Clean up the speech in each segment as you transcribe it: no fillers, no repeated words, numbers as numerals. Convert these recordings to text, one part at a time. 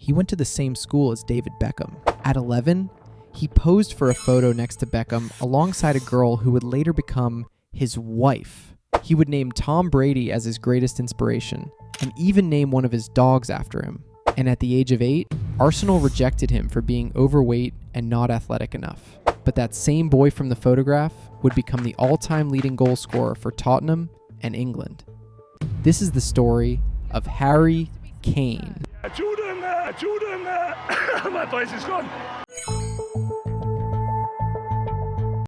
he went to the same school as David Beckham. At 11, he posed for a photo next to Beckham alongside a girl who would later become his wife. He would name Tom Brady as his greatest inspiration, and even name one of his dogs after him. And at the age of 8, Arsenal rejected him for being overweight and not athletic enough. But that same boy from the photograph would become the all-time leading goal scorer for Tottenham and England. This is the story of Harry Kane. My voice is gone.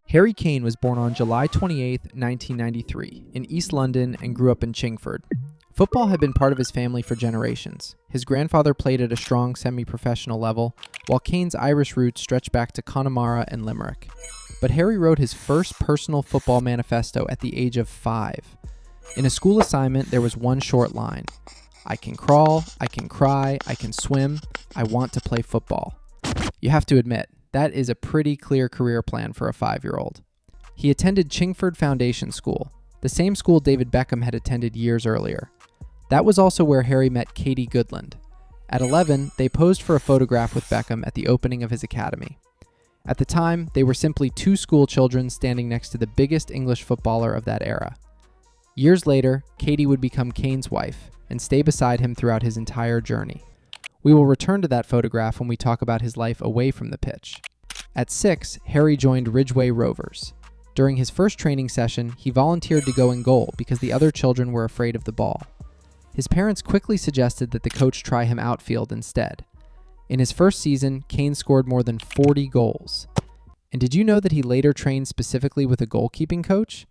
Harry Kane was born on July 28, 1993, in East London and grew up in Chingford. Football had been part of his family for generations. His grandfather played at a strong semi-professional level, while Kane's Irish roots stretched back to Connemara and Limerick. But Harry wrote his first personal football manifesto at the age of 5. In a school assignment, there was one short line: "I can crawl, I can cry, I can swim, I want to play football." You have to admit, that is a pretty clear career plan for a 5-year-old. He attended Chingford Foundation School, the same school David Beckham had attended years earlier. That was also where Harry met Katie Goodland. At 11, they posed for a photograph with Beckham at the opening of his academy. At the time, they were simply two school children standing next to the biggest English footballer of that era. Years later, Katie would become Kane's wife and stay beside him throughout his entire journey. We will return to that photograph when we talk about his life away from the pitch. At 6, Harry joined Ridgeway Rovers. During his first training session, he volunteered to go in goal because the other children were afraid of the ball. His parents quickly suggested that the coach try him outfield instead. In his first season, Kane scored more than 40 goals. And did you know that he later trained specifically with a goalkeeping coach?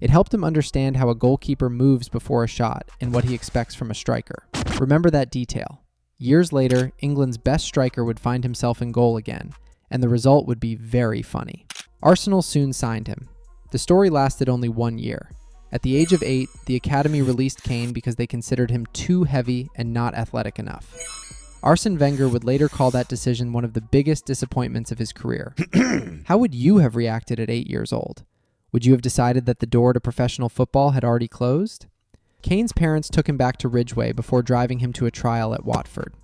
It helped him understand how a goalkeeper moves before a shot and what he expects from a striker. Remember that detail. Years later, England's best striker would find himself in goal again, and the result would be very funny. Arsenal soon signed him. The story lasted only 1 year. At the age of 8, the academy released Kane because they considered him too heavy and not athletic enough. Arsene Wenger would later call that decision one of the biggest disappointments of his career. How would you have reacted at 8 years old? Would you have decided that the door to professional football had already closed? Kane's parents took him back to Ridgeway before driving him to a trial at Watford.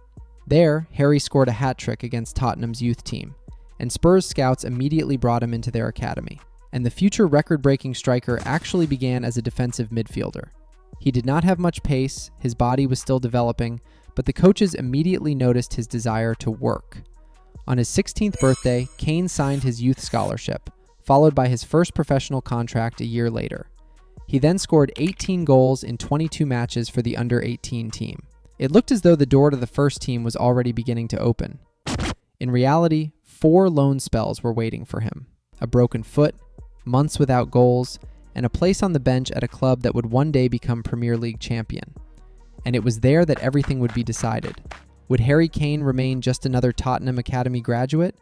There, Harry scored a hat-trick against Tottenham's youth team, and Spurs scouts immediately brought him into their academy. And the future record-breaking striker actually began as a defensive midfielder. He did not have much pace, his body was still developing, but the coaches immediately noticed his desire to work. On his 16th birthday, Kane signed his youth scholarship, followed by his first professional contract a year later. He then scored 18 goals in 22 matches for the under-18 team. It looked as though the door to the first team was already beginning to open. In reality, 4 loan spells were waiting for him: a broken foot, months without goals, and a place on the bench at a club that would one day become Premier League champion. And it was there that everything would be decided. Would Harry Kane remain just another Tottenham Academy graduate,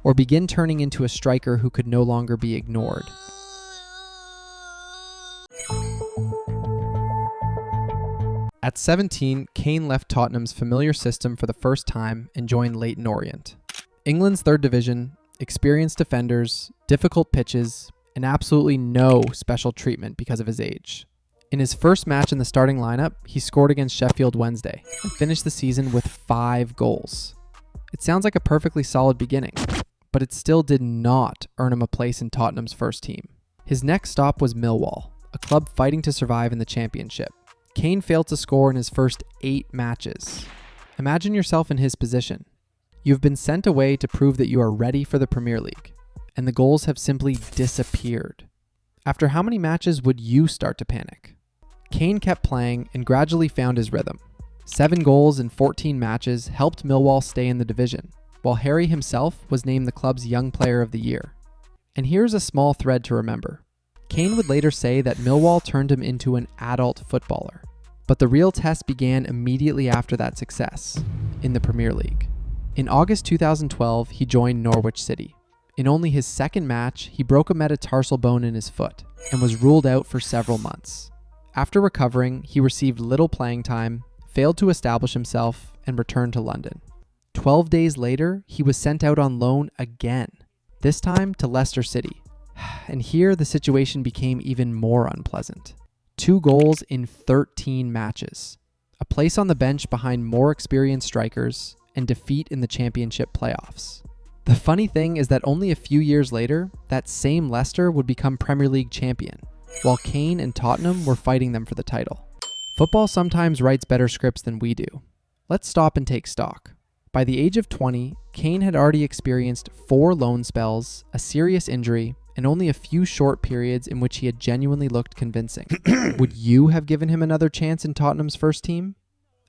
or begin turning into a striker who could no longer be ignored? At 17, Kane left Tottenham's familiar system for the first time and joined Leyton Orient. England's third division, experienced defenders, difficult pitches, and absolutely no special treatment because of his age. In his first match in the starting lineup, he scored against Sheffield Wednesday and finished the season with 5 goals. It sounds like a perfectly solid beginning, but it still did not earn him a place in Tottenham's first team. His next stop was Millwall, a club fighting to survive in the Championship. Kane failed to score in his first 8 matches. Imagine yourself in his position. You've been sent away to prove that you are ready for the Premier League, and the goals have simply disappeared. After how many matches would you start to panic? Kane kept playing and gradually found his rhythm. 7 goals in 14 matches helped Millwall stay in the division, while Harry himself was named the club's Young Player of the Year. And here's a small thread to remember. Kane would later say that Millwall turned him into an adult footballer. But the real test began immediately after that success, in the Premier League. In August 2012, he joined Norwich City. In only his second match, he broke a metatarsal bone in his foot and was ruled out for several months. After recovering, he received little playing time, failed to establish himself, and returned to London. 12 days later, he was sent out on loan again, this time to Leicester City. And here the situation became even more unpleasant. 2 goals in 13 matches, a place on the bench behind more experienced strikers, and defeat in the championship playoffs. The funny thing is that only a few years later, that same Leicester would become Premier League champion, while Kane and Tottenham were fighting them for the title. Football sometimes writes better scripts than we do. Let's stop and take stock. By the age of 20, Kane had already experienced 4 loan spells, a serious injury, and only a few short periods in which he had genuinely looked convincing. Would you have given him another chance in Tottenham's first team?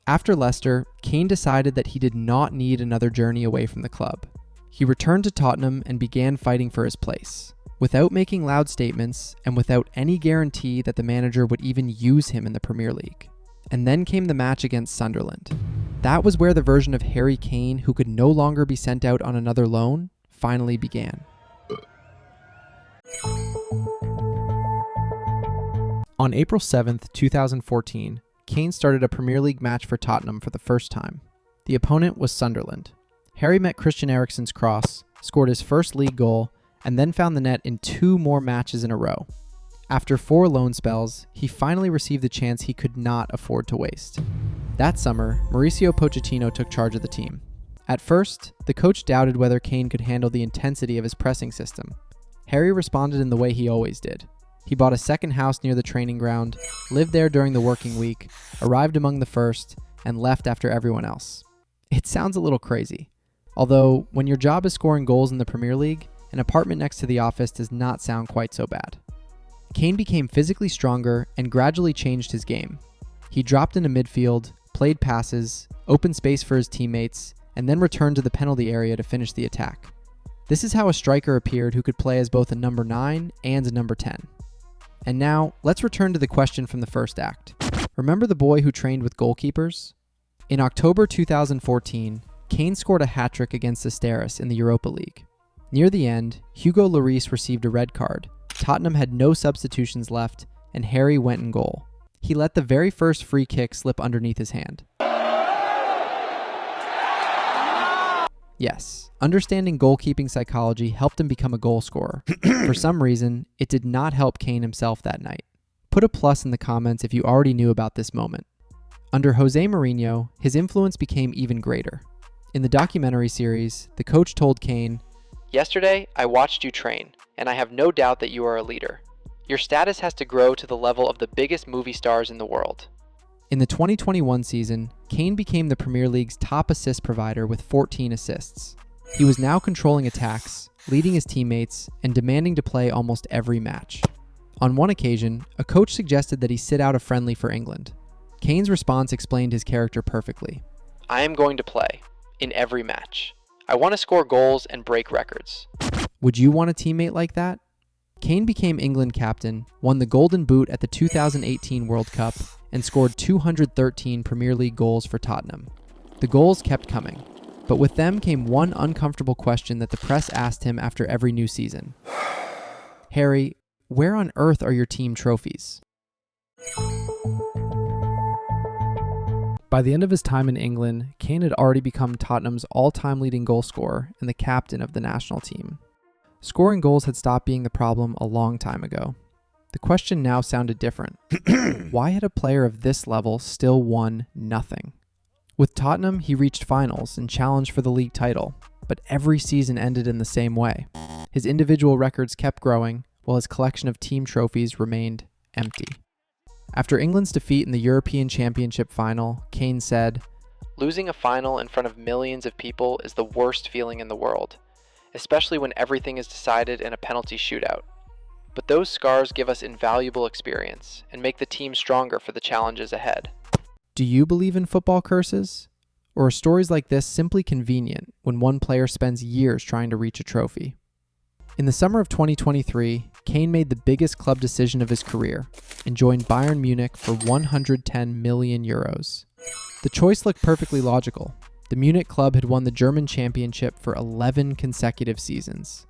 After Leicester, Kane decided that he did not need another journey away from the club. He returned to Tottenham and began fighting for his place, without making loud statements and without any guarantee that the manager would even use him in the Premier League. And then came the match against Sunderland. That was where the version of Harry Kane, who could no longer be sent out on another loan, finally began. On April 7th, 2014, Kane started a Premier League match for Tottenham for the first time. The opponent was Sunderland. Harry met Christian Eriksen's cross, scored his first league goal, and then found the net in 2 more matches in a row. After 4 loan spells, he finally received the chance he could not afford to waste. That summer, Mauricio Pochettino took charge of the team. At first, the coach doubted whether Kane could handle the intensity of his pressing system. Harry responded in the way he always did. He bought a second house near the training ground, lived there during the working week, arrived among the first, and left after everyone else. It sounds a little crazy. Although, when your job is scoring goals in the Premier League, an apartment next to the office does not sound quite so bad. Kane became physically stronger and gradually changed his game. He dropped into midfield, played passes, opened space for his teammates, and then returned to the penalty area to finish the attack. This is how a striker appeared who could play as both a number 9 and a number 10. And now, let's return to the question from the first act. Remember the boy who trained with goalkeepers? In October 2014, Kane scored a hat-trick against Asteris in the Europa League. Near the end, Hugo Lloris received a red card. Tottenham had no substitutions left, and Harry went in goal. He let the very first free kick slip underneath his hand. Yes, understanding goalkeeping psychology helped him become a goal scorer. For some reason, it did not help Kane himself that night. Put a plus in the comments if you already knew about this moment. Under Jose Mourinho, his influence became even greater. In the documentary series, the coach told Kane, "Yesterday, I watched you train, and I have no doubt that you are a leader. Your status has to grow to the level of the biggest movie stars in the world." In the 2021 season, Kane became the Premier League's top assist provider with 14 assists. He was now controlling attacks, leading his teammates, and demanding to play almost every match. On one occasion, a coach suggested that he sit out a friendly for England. Kane's response explained his character perfectly. "I am going to play, in every match. I want to score goals and break records." Would you want a teammate like that? Kane became England captain, won the Golden Boot at the 2018 World Cup, and scored 213 Premier League goals for Tottenham. The goals kept coming, but with them came one uncomfortable question that the press asked him after every new season. "Harry, where on earth are your team trophies?" By the end of his time in England, Kane had already become Tottenham's all-time leading goal scorer and the captain of the national team. Scoring goals had stopped being the problem a long time ago. The question now sounded different. Why had a player of this level still won nothing? With Tottenham, he reached finals and challenged for the league title, but every season ended in the same way. His individual records kept growing, while his collection of team trophies remained empty. After England's defeat in the European Championship final, Kane said, "Losing a final in front of millions of people is the worst feeling in the world, especially when everything is decided in a penalty shootout. But those scars give us invaluable experience and make the team stronger for the challenges ahead." Do you believe in football curses? Or are stories like this simply convenient when one player spends years trying to reach a trophy? In the summer of 2023, Kane made the biggest club decision of his career and joined Bayern Munich for 110 million euros. The choice looked perfectly logical. The Munich club had won the German championship for 11 consecutive seasons.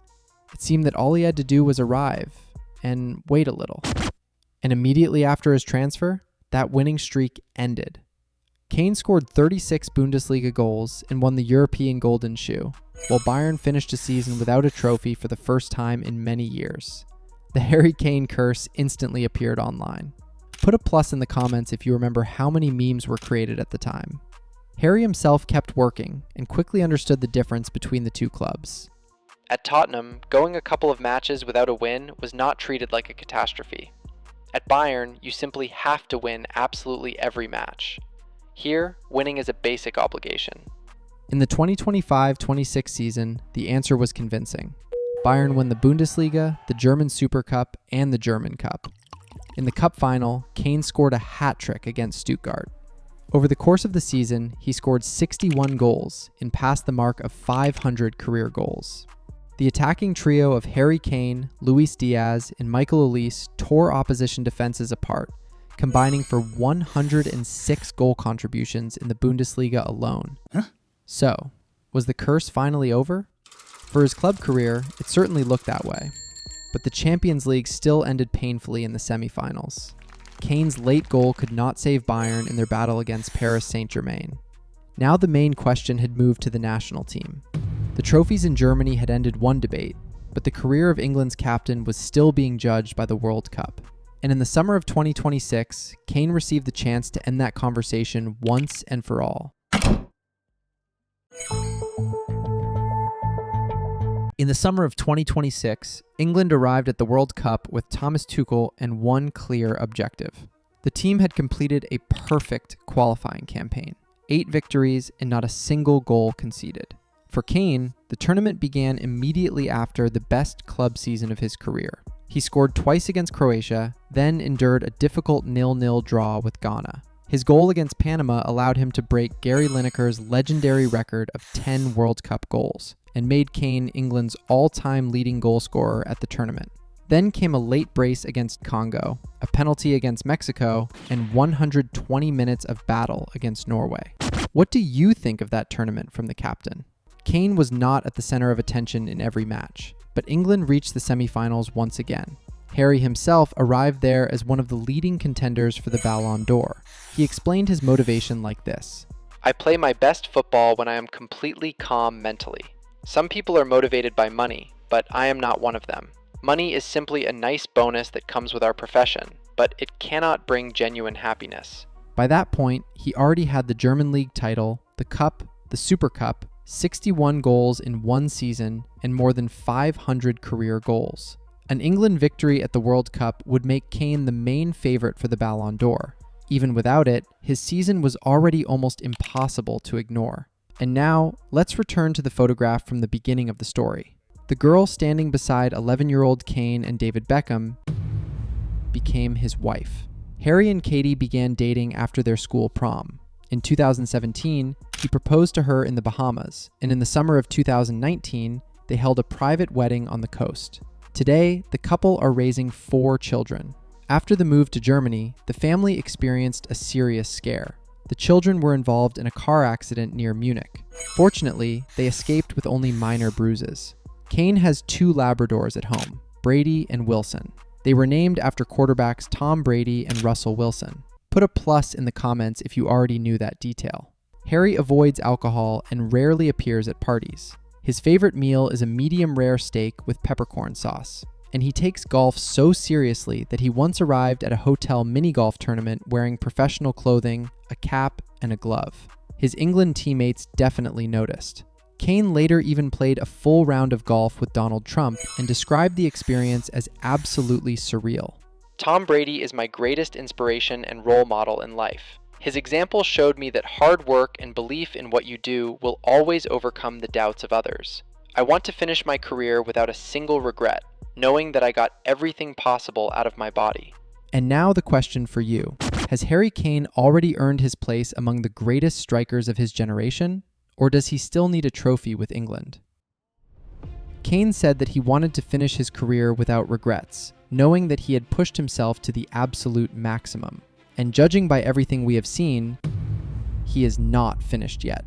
It seemed that all he had to do was arrive and wait a little. And immediately after his transfer, that winning streak ended. Kane scored 36 Bundesliga goals and won the European Golden Shoe, while Bayern finished a season without a trophy for the first time in many years. The Harry Kane curse instantly appeared online. Put a plus in the comments if you remember how many memes were created at the time. Harry himself kept working and quickly understood the difference between the two clubs. At Tottenham, going a couple of matches without a win was not treated like a catastrophe. At Bayern, you simply have to win absolutely every match. Here, winning is a basic obligation. In the 2025-26 season, the answer was convincing. Bayern won the Bundesliga, the German Super Cup, and the German Cup. In the Cup final, Kane scored a hat-trick against Stuttgart. Over the course of the season, he scored 61 goals and passed the mark of 500 career goals. The attacking trio of Harry Kane, Luis Diaz, and Michael Olise tore opposition defenses apart, combining for 106 goal contributions in the Bundesliga alone. So, was the curse finally over? For his club career, it certainly looked that way. But the Champions League still ended painfully in the semifinals. Kane's late goal could not save Bayern in their battle against Paris Saint-Germain. Now the main question had moved to the national team. The trophies in Germany had ended one debate, but the career of England's captain was still being judged by the World Cup. And in the summer of 2026, Kane received the chance to end that conversation once and for all. In the summer of 2026, England arrived at the World Cup with Thomas Tuchel and one clear objective. The team had completed a perfect qualifying campaign, 8 victories and not a single goal conceded. For Kane, the tournament began immediately after the best club season of his career. He scored twice against Croatia, then endured a difficult 0-0 draw with Ghana. His goal against Panama allowed him to break Gary Lineker's legendary record of 10 World Cup goals, and made Kane England's all-time leading goalscorer at the tournament. Then came a late brace against Congo, a penalty against Mexico, and 120 minutes of battle against Norway. What do you think of that tournament from the captain? Kane was not at the center of attention in every match, but England reached the semifinals once again. Harry himself arrived there as one of the leading contenders for the Ballon d'Or. He explained his motivation like this: "I play my best football when I am completely calm mentally. Some people are motivated by money, but I am not one of them. Money is simply a nice bonus that comes with our profession, but it cannot bring genuine happiness." By that point, he already had the German League title, the Cup, the Super Cup, 61 goals in one season, and more than 500 career goals. An England victory at the World Cup would make Kane the main favorite for the Ballon d'Or. Even without it, his season was already almost impossible to ignore. And now, let's return to the photograph from the beginning of the story. The girl standing beside 11-year-old Kane and David Beckham became his wife. Harry and Katie began dating after their school prom. In 2017, he proposed to her in the Bahamas, and in the summer of 2019, they held a private wedding on the coast. Today, the couple are raising 4 children. After the move to Germany, the family experienced a serious scare. The children were involved in a car accident near Munich. Fortunately, they escaped with only minor bruises. Kane has 2 Labradors at home, Brady and Wilson. They were named after quarterbacks Tom Brady and Russell Wilson. Put a plus in the comments if you already knew that detail. Harry avoids alcohol and rarely appears at parties. His favorite meal is a medium-rare steak with peppercorn sauce. And he takes golf so seriously that he once arrived at a hotel mini-golf tournament wearing professional clothing, a cap, and a glove. His England teammates definitely noticed. Kane later even played a full round of golf with Donald Trump and described the experience as absolutely surreal. "Tom Brady is my greatest inspiration and role model in life. His example showed me that hard work and belief in what you do will always overcome the doubts of others. I want to finish my career without a single regret, knowing that I got everything possible out of my body." And now the question for you. Has Harry Kane already earned his place among the greatest strikers of his generation? Or does he still need a trophy with England? Kane said that he wanted to finish his career without regrets, knowing that he had pushed himself to the absolute maximum. And judging by everything we have seen, he is not finished yet.